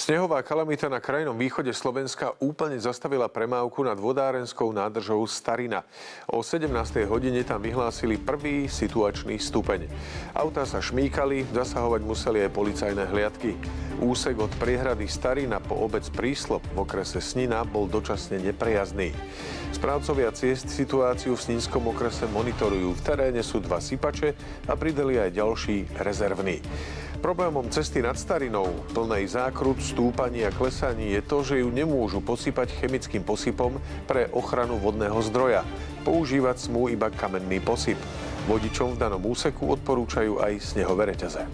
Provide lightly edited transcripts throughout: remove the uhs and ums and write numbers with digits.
Snehová kalamita na krajnom východe Slovenska úplne zastavila premávku nad vodárenskou nádržou Starina. O 17. hodine tam vyhlásili prvý situačný stupeň. Autá sa šmýkali, zasahovať museli aj policajné hliadky. Úsek od priehrady Starina po obec Príslop v okrese Snina bol dočasne neprejazdný. Správcovia ciest situáciu v Sninskom okrese monitorujú. V teréne sú 2 sypače a pridali aj ďalší rezervný. Problémom cesty nad Starinou, plnej zákrut, stúpaní a klesaní, je to, že ju nemôžu posypať chemickým posypom pre ochranu vodného zdroja. Používať smú iba kamenný posyp. Vodičom v danom úseku odporúčajú aj snehové reťaze.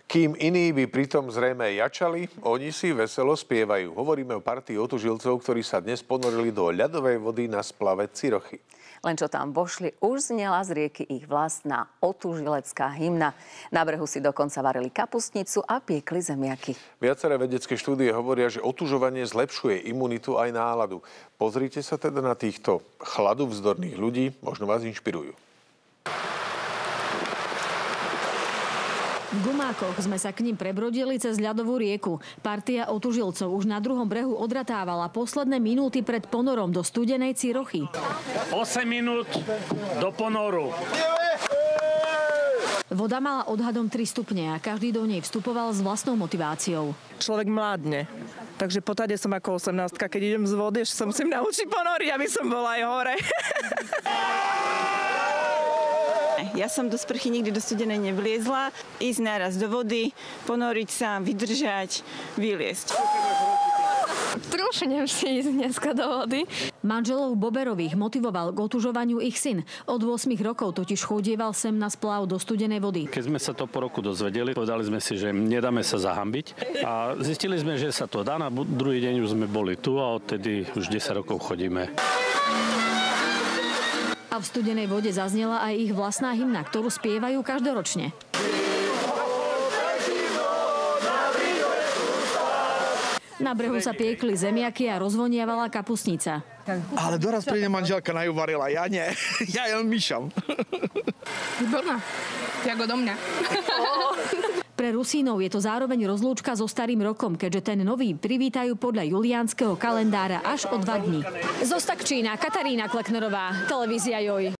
Kým iní by pritom zrejme jačali, oni si veselo spievajú. Hovoríme o partii otužilcov, ktorí sa dnes ponorili do ľadovej vody na splave Cirochy. Len čo tam vošli, už znela z rieky ich vlastná otužilecká hymna. Na brehu si dokonca varili kapustnicu a piekli zemiaky. Viaceré vedecké štúdie hovoria, že otužovanie zlepšuje imunitu aj náladu. Pozrite sa teda na týchto chladovzdorných ľudí, možno vás inšpirujú. V gumákoch sme sa k ním prebrodili cez ľadovú rieku. Partia otužilcov už na druhom brehu odratávala posledné minúty pred ponorom do studenej Cirochy. 8 minút do ponoru. Voda mala odhadom 3 stupne a každý do nej vstupoval s vlastnou motiváciou. Človek mládne. Takže potade som ako 18-ka, keď idem z vody, ešte sa musím naučiť ponoriť, aby som bola aj hore. Ja som do sprchy nikdy do studenej nevliezla. Ísť naraz do vody, ponoriť sa, vydržať, vyliesť. Trúšnem si ísť dneska do vody. Manželov Boberových motivoval k otužovaniu ich syn. Od 8 rokov totiž chodieval sem na splav do studenej vody. Keď sme sa to po roku dozvedeli, povedali sme si, že nedáme sa zahambiť. A zistili sme, že sa to dá. Na druhý deň už sme boli tu a odtedy už 10 rokov chodíme. A v studenej vode zaznela aj ich vlastná hymna, ktorú spievajú každoročne. Na brehu sa piekli zemiaky a rozvoniavala kapustnica. Ale doraz príde manželka, na ju varila, ja nie. Ja jen myšam. Výborná. Jak odo mňa. Pre Rusínov je to zároveň rozlúčka so starým rokom, keďže ten nový privítajú podľa juliánskeho kalendára až o 2 dní. Zo Stakčína, Katarína Kleknerová, televízia Joj.